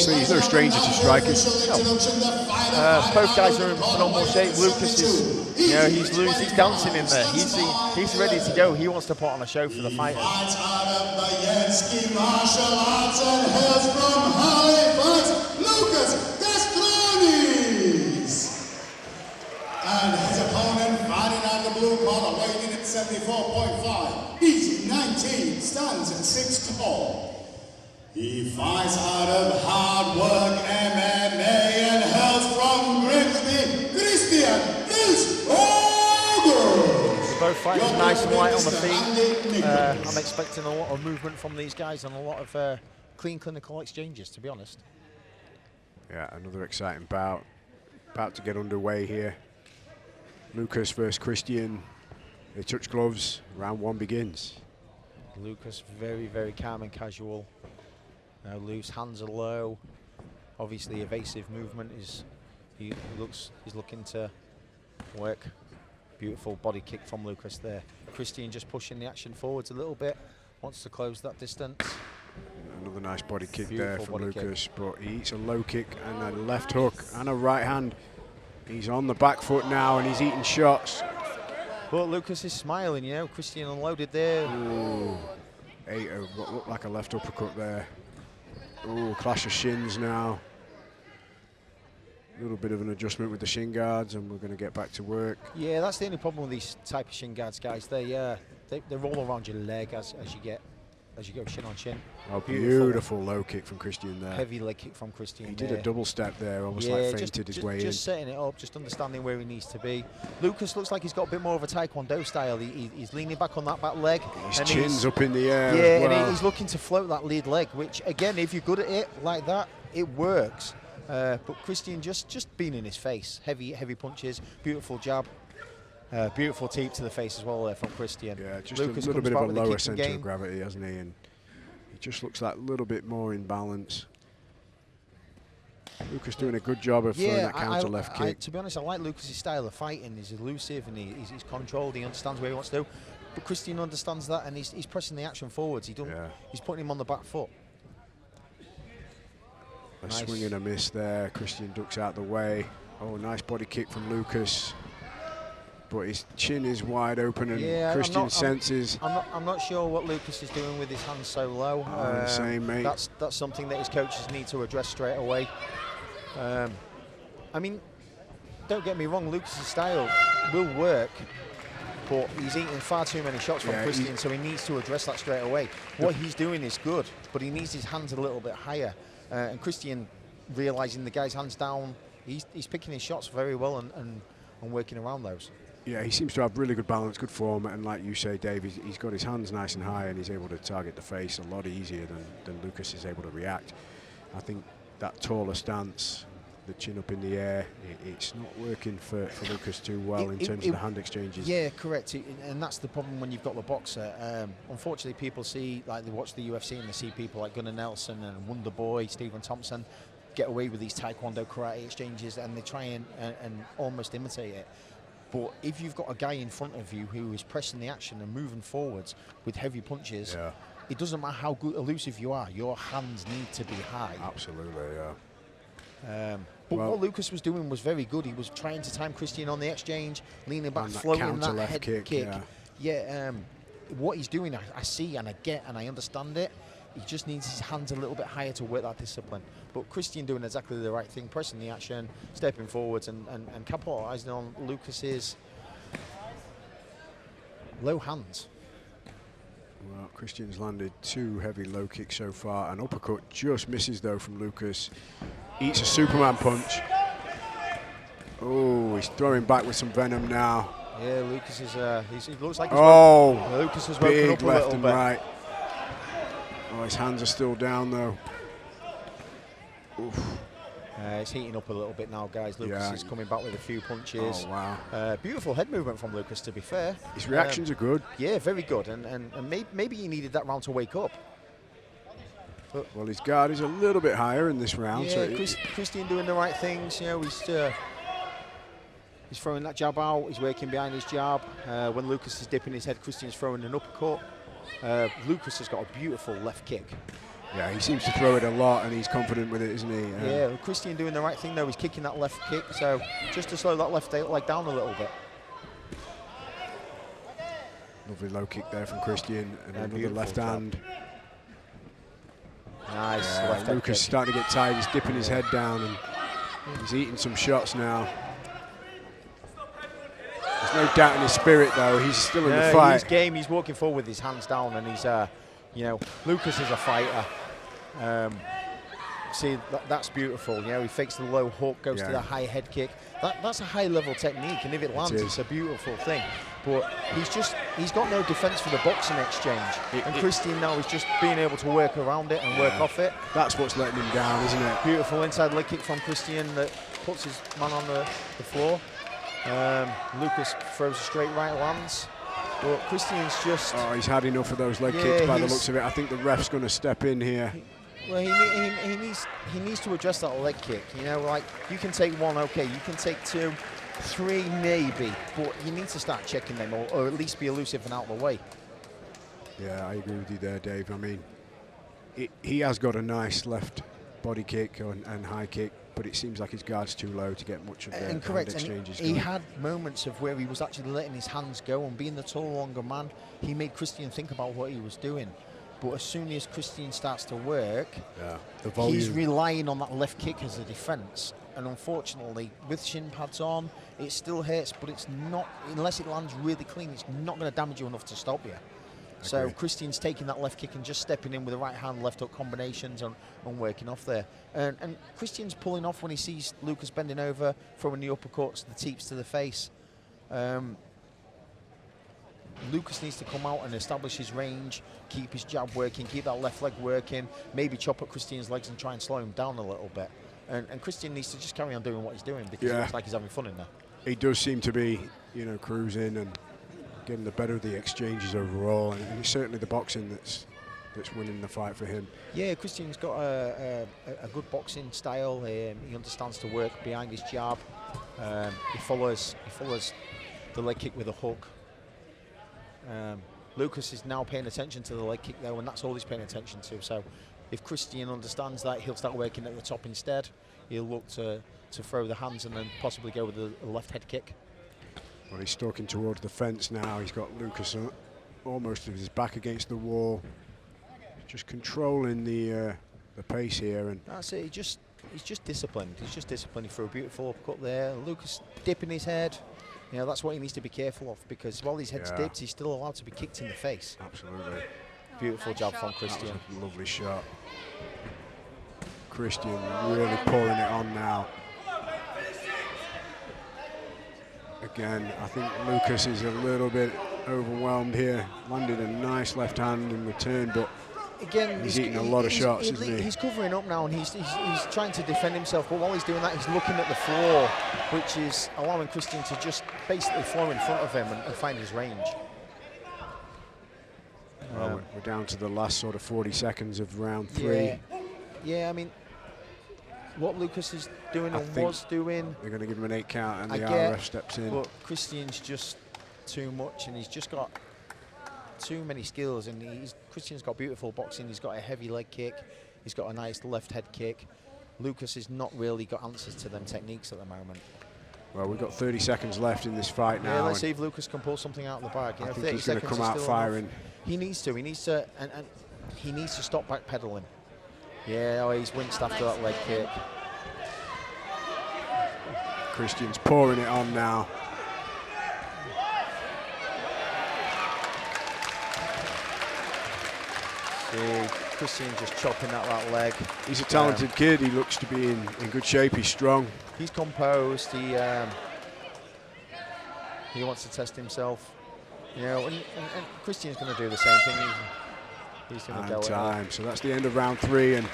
obviously he's no stranger to striking. No. Both guys are in phenomenal shape. Lucas is, you know, he's loose, he's dancing in there. He's ready to go. He wants to put on a show for the fighters. Fights out of Bayenski Martial Arts and hails from Halifax, Lucas Castrounis. And his opponent fighting out the blue corner, weighing in at 74.5. He's 19, stands at 6 tall. He fights out of hard work MMA and hails from Grimsby, Kristian is Bugusz. Both fighters nice and light on the feet. I'm expecting a lot of movement from these guys and a lot of clean clinical exchanges, to be honest. Yeah, another exciting bout. About to get underway here. Lucas versus Kristian. They touch gloves. Round 1 begins. Lucas very, very calm and casual. Loose, hands are low. Obviously, evasive movement is. He's looking to work. Beautiful body kick from Lucas there. Kristian just pushing the action forwards a little bit. Wants to close that distance. Another nice body kick Beautiful there from Lucas, kick. but he eats a low kick and a left hook and a right hand. He's on the back foot now and he's eating shots. But Lucas is smiling, you know. Kristian unloaded there. Ooh, ate what looked like a left uppercut there. Ooh, clash of shins now. A little bit of an adjustment with the shin guards, and we're going to get back to work. Yeah, that's the only problem with these type of shin guards, guys. They roll around your leg as you go shin on shin. Oh, beautiful low kick from Kristian there. Heavy leg kick from Kristian. He did a double step there, almost like fainted his way in. Just setting it up, just understanding where he needs to be. Lucas looks like he's got a bit more of a taekwondo style. He's leaning back on that back leg. His chin's up in the air. Yeah, as well. and he's looking to float that lead leg, which again, if you're good at it like that, it works. But Kristian just being in his face. Heavy punches, beautiful jab. Beautiful teep to the face as well there from Kristian. Yeah, just Lucas a little bit of a lower centre game. of gravity, hasn't he? And he just looks like a little bit more in balance. Lucas doing a good job of throwing that counter left kick. To be honest, I like Lucas's style of fighting. He's elusive and he's controlled. He understands where he wants to go. But Kristian understands that, and he's pressing the action forwards. He's putting him on the back foot. A swing and a miss there. Kristian ducks out the way. Oh, nice body kick from Lucas. But his chin is wide open, and Kristian senses. I'm not sure what Lucas is doing with his hands so low. Same, mate. That's something that his coaches need to address straight away. I mean, don't get me wrong, Lucas's style will work, but he's eating far too many shots from Kristian, so he needs to address that straight away. What he's doing is good, but he needs his hands a little bit higher. And Kristian, realising the guy's hands down, he's picking his shots very well and working around those. Yeah, he seems to have really good balance, good form, and like you say, Dave, he's got his hands nice and high, and he's able to target the face a lot easier than Lucas is able to react. I think that taller stance, the chin up in the air, it's not working for Lucas too well in terms of the hand exchanges. Yeah, correct, and that's the problem when you've got the boxer. Unfortunately, people see, like they watch the UFC and they see people like Gunnar Nelson and Wonder Boy, Stephen Thompson, get away with these taekwondo karate exchanges, and they try and almost imitate it. But if you've got a guy in front of you who is pressing the action and moving forwards with heavy punches, it doesn't matter how good elusive you are, your hands need to be high. Absolutely, yeah. But what Lucas was doing was very good. He was trying to time Kristian on the exchange, leaning back, floating that head kick. What he's doing, I see and I get and I understand it. He just needs his hands a little bit higher to work that discipline. But Kristian doing exactly the right thing, pressing the action, stepping forwards and capitalising on Lucas's low hands. Well, Kristian's landed 2 heavy low kicks so far. An uppercut just misses though from Lucas. Eats a Superman punch. Oh, he's throwing back with some venom now. Yeah, Lucas is. He looks like Lucas has big woken up a left little and bit. right. Oh, his hands are still down though. Oof. It's heating up a little bit now, guys. Lucas is coming back with a few punches. Oh, wow. Beautiful head movement from Lucas, to be fair. His reactions are good. Yeah, very good. And maybe he needed that round to wake up. But well, his guard is a little bit higher in this round. Yeah, so Kristian doing the right things. You know, he's throwing that jab out. He's working behind his jab. When Lucas is dipping his head, Kristian's throwing an uppercut. Lucas has got a beautiful left kick. Yeah, he seems to throw it a lot, and he's confident with it, isn't he? Yeah, well, Kristian doing the right thing though. He's kicking that left kick, so just to slow that left leg down a little bit. Lovely low kick there from Kristian, and Yeah, another left hand. Nice Yeah, left head Lucas kick. starting to get tired. He's dipping his head down, and he's eating some shots now. There's no doubt in his spirit, though. He's still in the fight. He's game. He's walking forward with his hands down, and he's, you know, Lucas is a fighter. See, that's beautiful. You know, he fakes the low hook, goes to the high head kick. That's a high-level technique, and if it lands, it's a beautiful thing. But he's got no defense for the boxing exchange. And Kristian now is just being able to work around it and work off it. That's what's letting him down, isn't it? Beautiful inside leg kick from Kristian that puts his man on the floor. Lucas throws a straight right, lands. But Kristian's just... Oh, he's had enough of those leg kicks by the looks of it. I think the ref's going to step in here. Well, he needs to address that leg kick. You know, like, you can take one, okay, you can take two, three maybe, but you need to start checking them or at least be elusive and out of the way. Yeah, I agree with you there, Dave. I mean, he has got a nice left body kick and high kick, but it seems like his guard's too low to get much of the hand exchanges. He had moments of where he was actually letting his hands go, and being the taller, longer man, he made Kristian think about what he was doing. But as soon as Kristian starts to work, the volume. He's relying on that left kick as a defence. And unfortunately, with shin pads on, it still hurts, but it's not, unless it lands really clean, it's not going to damage you enough to stop you. So Kristian's taking that left kick and just stepping in with the right hand, left hook combinations and working off there. And Kristian's pulling off when he sees Lucas bending over, throwing the uppercuts, the teeps to the face. Lucas needs to come out and establish his range, keep his jab working, keep that left leg working, maybe chop at Kristian's legs and try and slow him down a little bit. And Kristian needs to just carry on doing what he's doing because it looks like he's having fun in there. He does seem to be, you know, cruising and getting the better of the exchanges overall, and it's certainly the boxing that's winning the fight for him. Yeah, Kristian's got a good boxing style. He understands to work behind his jab. He follows the leg kick with a hook. Lucas is now paying attention to the leg kick though, and that's all he's paying attention to. So if Kristian understands that, he'll start working at the top instead. He'll look to throw the hands and then possibly go with the left head kick. Well, he's stalking towards the fence now. He's got Lucas almost with his back against the wall, just controlling the pace here. And that's it. He's just disciplined. He's just disciplined. He threw a beautiful uppercut there. Lucas dipping his head. You know, that's what he needs to be careful of, because while his head's dipped, he's still allowed to be kicked in the face. Absolutely. Beautiful jab from Kristian. That was a lovely shot. Kristian really pouring it on now. Again, I think Lucas is a little bit overwhelmed here. Landed a nice left hand in return, but again, he's eating a lot of shots, isn't he? He's covering up now, and he's trying to defend himself, but while he's doing that, he's looking at the floor, which is allowing Kristian to just basically floor in front of him and find his range. Well, we're down to the last sort of 40 seconds of round 3. Yeah, I mean, what Lucas is doing and was doing... They're going to give him an 8 count, and the RF steps in. But Kristian's just too much, and he's just got too many skills, and Kristian's got beautiful boxing. He's got a heavy leg kick. He's got a nice left head kick. Lucas has not really got answers to them techniques at the moment. Well, we've got 30 seconds left in this fight now. Yeah, let's see if Lucas can pull something out of the bag. You know, I think he's going to come out firing. Enough. He needs to, and he needs to stop backpedaling. Yeah, he's winced after that leg kick. Kristian's pouring it on now. See, Kristian just chopping at that leg. He's a talented kid. He looks to be in good shape. He's strong. He's composed. He wants to test himself. You know, and Kristian's going to do the same thing. He's going to go time. So that's the end of round 3, and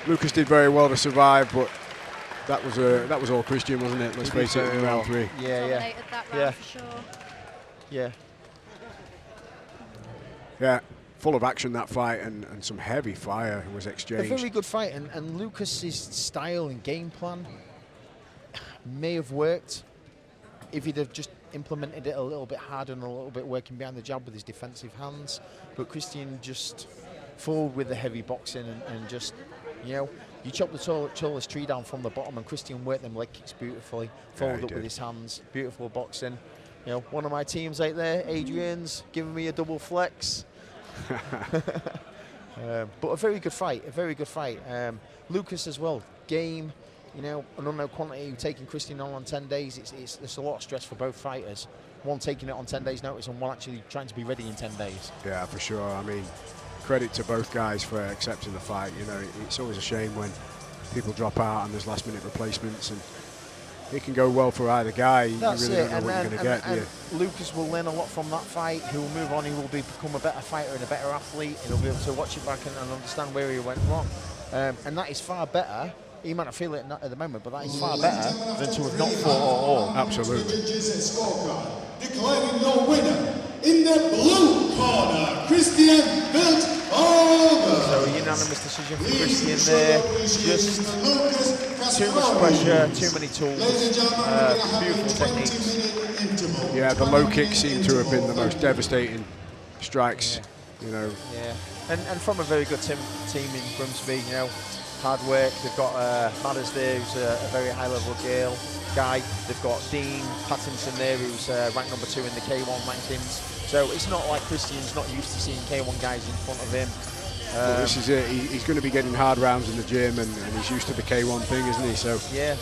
Lucas did very well to survive, but that was all Kristian, wasn't it? Let's face it, in round 3. Yeah. For sure. Yeah, full of action that fight, and some heavy fire was exchanged. A very good fight, and Lucas's style and game plan may have worked if he'd have just implemented it a little bit harder and a little bit working behind the jab with his defensive hands. But Kristian just forward with the heavy boxing and just, you know, you chop the tallest tree down from the bottom, and Kristian worked them leg kicks beautifully, followed up with his hands, beautiful boxing. You know, one of my teams out there, Adrian's giving me a double flex. But a very good fight, Lucas as well, game, you know, an unknown quantity, taking Kristian on 10 days, it's a lot of stress for both fighters. One taking it on 10 days notice and one actually trying to be ready in 10 days. Yeah, for sure. I mean, credit to both guys for accepting the fight. You know, it's always a shame when people drop out and there's last minute replacements, and it can go well for either guy. That's you really it. don't know what you're going to get, do you? Lucas will learn a lot from that fight. He will move on. He will become a better fighter and a better athlete. He'll be able to watch it back and understand where he went wrong. And that is far better. He might not feel it at the moment, but that is far better than to have not fought at all. Absolutely. Declaring your winner in the blue corner, Kristian Bugusz. So a unanimous decision for Kristian there. Just too much pressure, too many tools, beautiful techniques. Yeah, the low kick seemed to have been the most devastating strikes, you know. Yeah, and from a very good team in Grimsby, you know, hard work. They've got Madders there, who's a very high-level guy. They've got Dean Pattinson there, who's ranked number 2 in the K1 rankings. So it's not like Kristian's not used to seeing K1 guys in front of him. Well, this is it. He's going to be getting hard rounds in the gym, and he's used to the K1 thing, isn't he? So yeah.